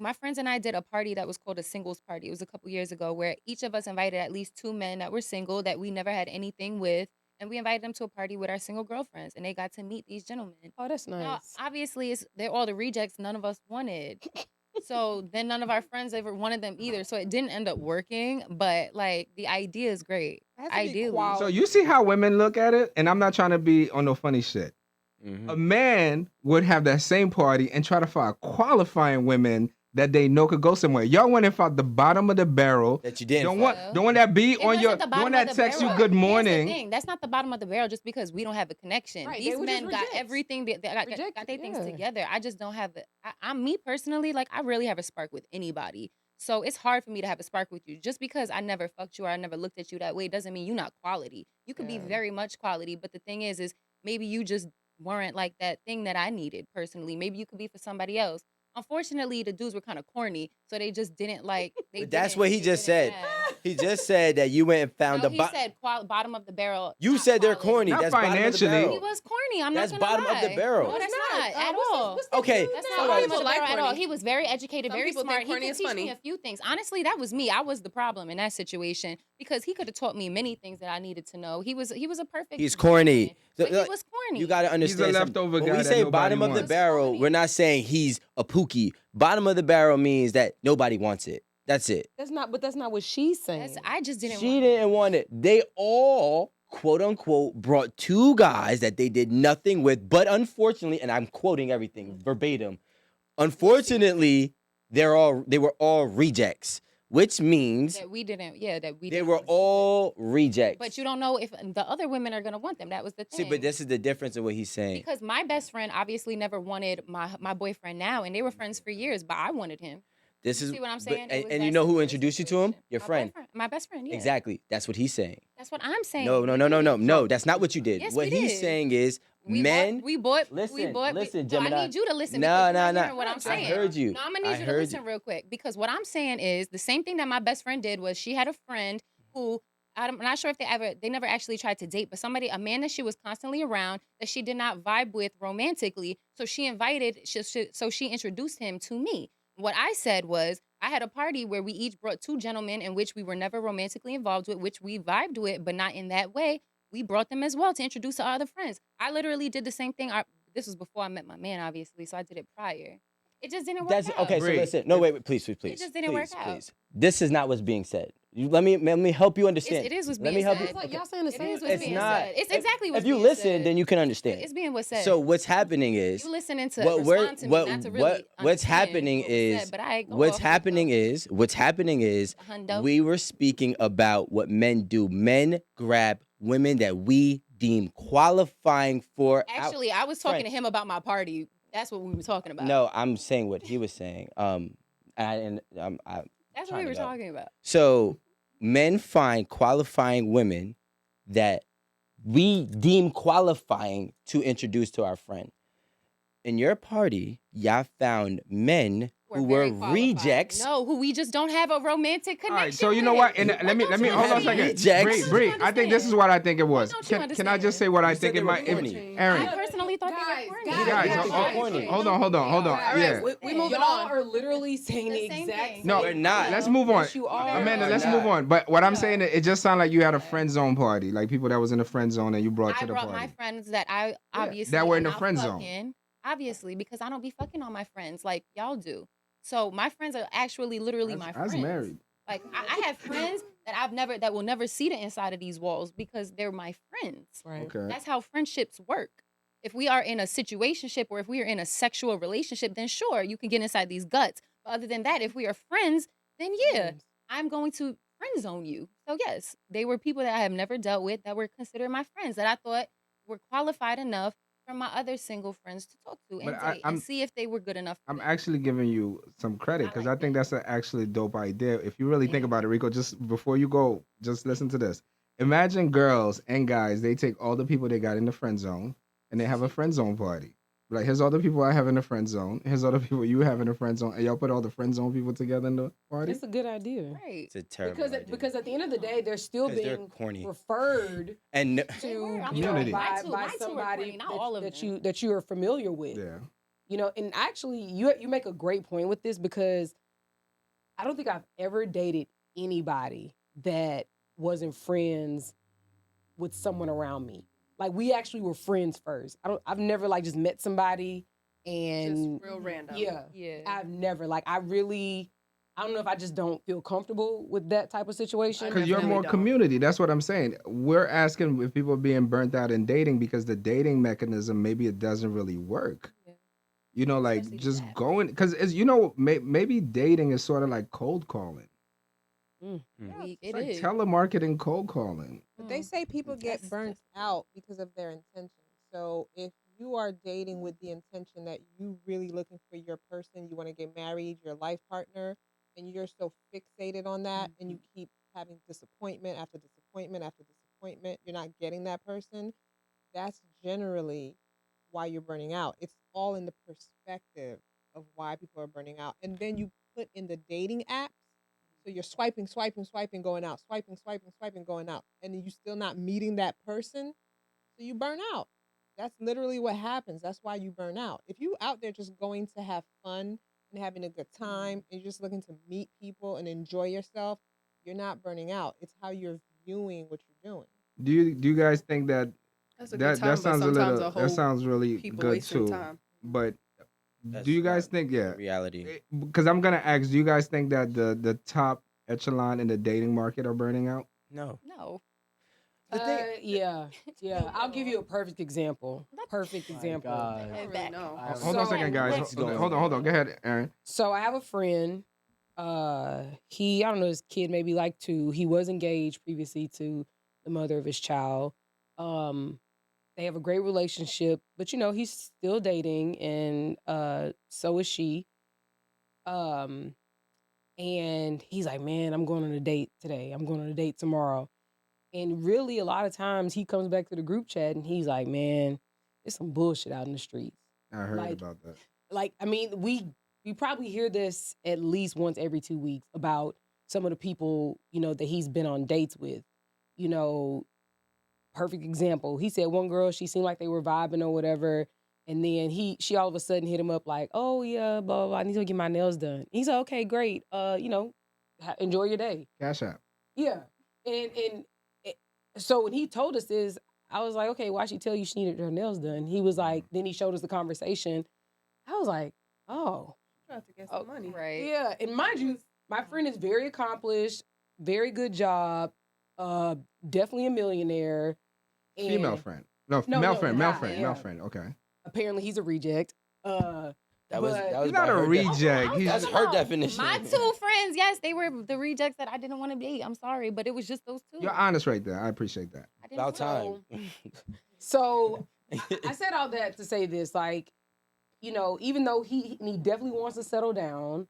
My friends and I did a party that was called a singles party. It was a couple years ago where each of us invited at least 2 men that were single that we never had anything with, and we invited them to a party with our single girlfriends, and they got to meet these gentlemen. Oh, that's Now, nice. obviously, they're all the rejects none of us wanted. So then none of our friends ever wanted them either. So it didn't end up working, but like the idea is great. It has to be Ideally. quality. So you see how women look at it, and I'm not trying to be on no funny shit. Mhm. A man would have that same party and try to find qualifying women that they know could go somewhere. Y'all went and found the bottom of the barrel. That you didn't. Don't find. want, don't want that be It on your, wasn't the don't bottom want of that the text you barrel. good Here's the morning. thing. That's not the bottom of the barrel just because we don't have a connection. Right, These they were men just got rejects. everything that got Rejected, their things yeah. together. I just don't have it. I'm me personally, like I really have a spark with anybody. So it's hard for me to have a spark with you. Just because I never fucked you or I never looked at you that way doesn't mean you're not quality. You could be Yeah. very much quality, but the thing is maybe you just weren't like that thing that I needed personally. Maybe you could be for somebody else. Unfortunately, the dudes were kind of corny, so they just didn't like. But that's what he just said. He just said that you went and found No, the he said bottom of the barrel. You not said they're quality. corny. Not That's bottom of the financially. barrel. He was corny. I'm That's not gonna bottom of the lie. barrel. No, that's not at what's all. this- what's Okay, this That's dude not now? bottom people of the like barrel at all. corny. He was very educated, Some very people smart. think He corny could is teach funny. me a few things. Honestly, that was me. I was the problem in that situation because he could have taught me many things that I needed to know. He was a perfect. He's corny. But he Like, was corny. You got to understand. something. leftover When guy we that say nobody bottom of the wants. barrel, Corny. we're not saying he's a pookie. Bottom of the barrel means that nobody wants it. That's it. That's not what she's saying. I just didn't. She want didn't want it. They all, quote unquote, brought two guys that they did nothing with, but unfortunately, and I'm quoting everything verbatim, unfortunately, they were all rejects, which means that we didn't. Yeah, that we. they didn't were want to. all rejects. But you don't know if the other women are gonna want them. That was the See, thing. but this is the difference in what he's saying. Because my best friend obviously never wanted my boyfriend now, and they were friends for years, but I wanted him. This You is see what I'm but- saying? It and, was and that you know who similar introduced you to him? situation. Your My friend. boyfriend, my best friend. Yeah. Exactly. That's what he's saying. That's what I'm saying. No, that's not what you did. Yes, what we he's did. saying is We men. bought. We bought. Listen, No, Gemini. I need you to listen. No, because you're no, not no. hearing what I'm I saying. heard you. No, I'm gonna I need you to heard listen you. real quick because what I'm saying is the same thing that my best friend did was she had a friend who. I'm not sure if they never actually tried to date, but a man that she was constantly around that she did not vibe with romantically. So she introduced him to me. What I said was, I had a party where we each brought two gentlemen in which we were never romantically involved with, which we vibed with, but not in that way. We brought them as well to introduce to our other friends. I literally did the same thing. This was before I met my man, obviously, so I did it prior. It just didn't work That's out. okay. So Bree. listen. No, wait, please. just didn't work out. Please. This is not what's being said. Let me help you understand. It is what's Let being me help said. you. It's like y'all saying the It same is thing. what's It's being not. said. It's exactly what's If you being listen, said. then you can understand. It's being what's said. So what's happening is You listening to what respond to me, not to really what's understand happening what was is said, but I ain't go what's off happening is Hundo. we were speaking about what men do. Men grab women that we deem qualifying for. Actually, I was talking to Friends. him about my party. That's what we were talking about. No, I'm saying what he was saying. That's what we were talking about. So men find qualifying women that we deem qualifying to introduce to our friend. In your party, y'all found men who were very qualified. rejects. No, who we just don't have a romantic connection All right, so you know what? And let me don't you hold on a second. understand? Rejects. Bree, Don't I think this is understand? what I think it was. What don't you Can I just say what I said think they it were might? corny. Aaron, I personally thought Guys, they were you corny. guys, Yeah, they're corny. hold on. All Yeah. right, we moving Y'all on. are literally saying The the same exact thing. same No, We're not. let's move on. Yes, you are. Amanda, We're let's not. move on. But what I'm saying, it just sounded like you had a friend zone party, like people that was in the friend zone and you brought I to the brought party. my friends that I obviously that were in am the not friend zone. fucking, obviously, because I don't be fucking on my friends like y'all do. So my friends are actually literally my I was friends. married. Like I have friends that will never see the inside of these walls because they're my friends. Right. Okay. That's how friendships work. If we are in a situationship or if we are in a sexual relationship, then sure, you can get inside these guts. But other than that, if we are friends, then yeah, I'm going to friend zone you. So yes, they were people that I have never dealt with that were considered my friends that I thought were qualified enough for my other single friends to talk to and But date and see if they were good enough. I'm actually giving you some credit because I like think that's an actually dope idea. If you really think about it, Rico, just before you go, just listen to this. Imagine girls and guys, they take all the people they got in the friend zone and they have a friend zone party. Like, here's all the people I have in the friend zone. Here's all the people you have in the friend zone. And y'all put all the friend zone people together in the party. It's a good idea. Right. It's a terrible Because idea. because at the end of the day, they're still 'Cause they're being corny. referred and They were. I'm you know, Community. sorry. by Mine too were somebody corny, not all of them. that you are familiar with. Yeah. And actually, you make a great point with this because I don't think I've ever dated anybody that wasn't friends with someone around me. Like we actually were friends first. I've never like just met somebody and Just real random. yeah. Yeah. I've never like I don't know if I just don't feel comfortable with that type of situation. Because you're definitely more don't. community. That's what I'm saying. We're asking if people are being burnt out in dating because the dating mechanism, maybe it doesn't really work. Yeah. Like Especially just that. going, because maybe dating is sort of like cold calling. Mm. It It's like is. telemarketing, cold calling. But they Mm. say people get That's- burnt out because of their intentions. So if you are dating with the intention that you really looking for your person, you want to get married, your life partner, and you're so fixated on that, and you keep having disappointment after disappointment after disappointment, you're not getting that person. That's generally why you're burning out. It's all in the perspective of why people are burning out, and then you put in the dating apps. So you're swiping, swiping, swiping, going out, swiping, swiping, swiping, going out, and then you still not meeting that person, so you burn out. That's literally what happens. That's why you burn out. If you out there just going to have fun and having a good time, and you're just looking to meet people and enjoy yourself, you're not burning out. It's how you're viewing what you're doing. Do you guys think that That's a that good time, that but sounds a sometimes little a whole that sounds really people good wasting too? time. But That's do you guys not think reality? because I'm gonna ask, do you guys think that the top echelon in the dating market are burning out? No. No. The thing, Yeah. I'll give you a perfect example. Perfect My example. God. I don't really Back. know. I Hold on a So, second, guys. what's going Hold on. Go ahead, Aaron. So I have a friend. I don't know, his kid maybe like 2. He was engaged previously to the mother of his child. They have a great relationship, but he's still dating, and so is she. Um, and he's like, man, I'm going on a date today. I'm going on a date tomorrow. And really, a lot of times he comes back to the group chat and he's like, man, there's some bullshit out in the streets. I heard Like, about that. Like, I mean, we probably hear this at least once every 2 weeks about some of the people, that he's been on dates with. Perfect example. He said one girl, she seemed like they were vibing or whatever. And then she all of a sudden hit him up like, oh yeah, blah, blah, blah. I need to get my nails done. He said, okay, great. Enjoy your day. Cash app. Yeah. And so when he told us this, I was like, okay, why'd she tell you she needed her nails done? He was like, then he showed us the conversation. I was like, oh. Trying to get some money. Right. Yeah. And mind you, my friend is very accomplished, very good job, definitely a millionaire. And Female friend. No, No, male no, friend. the Male guy, friend. yeah. Male friend. Okay. apparently he's a reject. That was But- He's by not a her reject. I'm He's That's talking her about definition. My 2 friends, yes, they were the rejects that I didn't want to date. I'm sorry, but it was just those 2. you're honest right there. I appreciate that. I didn't About want- time. So I said all that to say this, like, even though he definitely wants to settle down,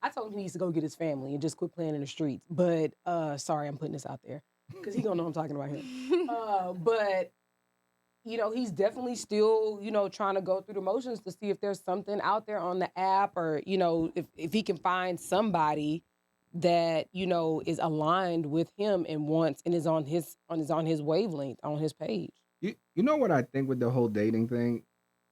I told him he needs to go get his family and just quit playing in the streets. But sorry, I'm putting this out there because he gonna know I'm talking about him. But he's definitely still, trying to go through the motions to see if there's something out there on the app, or if he can find somebody that is aligned with him and wants and is on his wavelength, on his page. You know what I think with the whole dating thing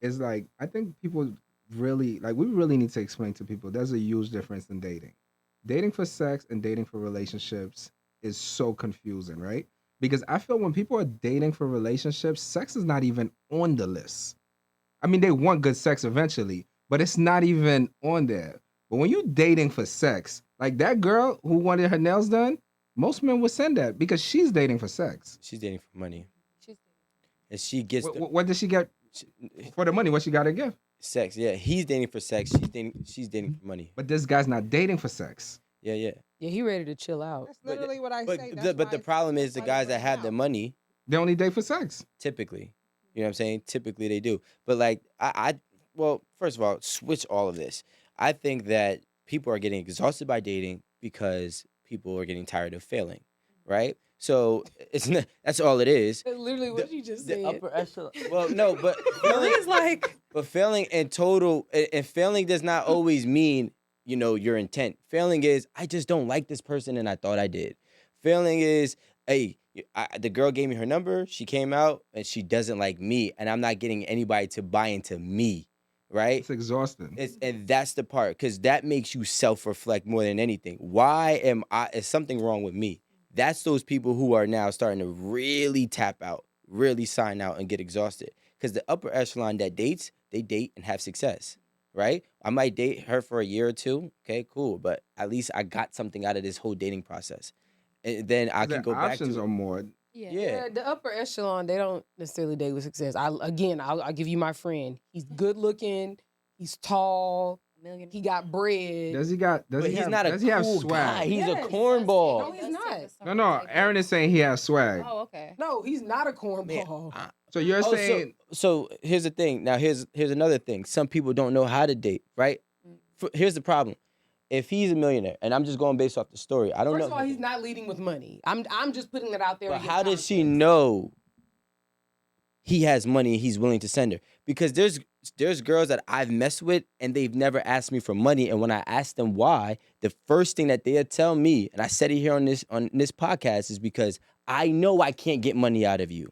is, like, I think people really, like, we really need to explain to people there's a huge difference in dating. Dating for sex and dating for relationships is so confusing, right? Because I feel when people are dating for relationships, sex is not even on the list. I mean, they want good sex eventually, but it's not even on there. But when you're dating for sex, like that girl who wanted her nails done, most men would send that because she's dating for sex. She's dating for money. She's- And she gets What did she get she- for the money? What she got to give? sex. Yeah, he's dating for sex. She's dating for money. But this guy's not dating for sex. Yeah, yeah. Yeah, he ready to chill out. That's literally what I But say. the problem is the guys that have the money, They only date for sex. typically, you know what I'm saying? Typically they do. But like well, first of all, switch all of this. I think that people are getting exhausted by dating because people are getting tired of failing, right? So it's not, that's all it is. That's literally what you just The said. upper echelon. Well, no, but failing, He's like, but failing in total, and failing does not always mean your intent. Failing is I just don't like this person and I thought I did. Failing is the girl gave me her number, she came out and she doesn't like me, and I'm not getting anybody to buy into me. right? It's exhausting. And that's the part, because that makes you self-reflect more than anything. Why am I? Is something wrong with me? That's those people who are now starting to really tap out, really sign out, and get exhausted. Because the upper echelon that dates, they date and have success, right? I might date her for a year or two. Okay, cool, but at least I got something out of this whole dating process, and then I can The go back options to are more. Yeah. yeah. The upper echelon, they don't necessarily date with success. I'll give you my friend. He's good looking. He's tall. Million. He got bread. Does he got? Does But he he's have? not a Does he have cool swag? guy. He's Yes. a cornball. No, he's not. No. Aaron is saying he has swag. Oh, okay. No, he's not a Man, cornball. So you're Oh, saying so here's the thing. Now here's another thing. Some people don't know how to date, right? Here's the problem. If he's a millionaire, and I'm just going based off the story, I don't First know. of all, he's not leading with money. I'm just putting it out there. But to get how does she context. know he has money and he's willing to send her? Because there's girls that I've messed with and they've never asked me for money, and when I ask them why, the first thing that they'll tell me, and I said it here on this podcast, is because I know I can't get money out of you.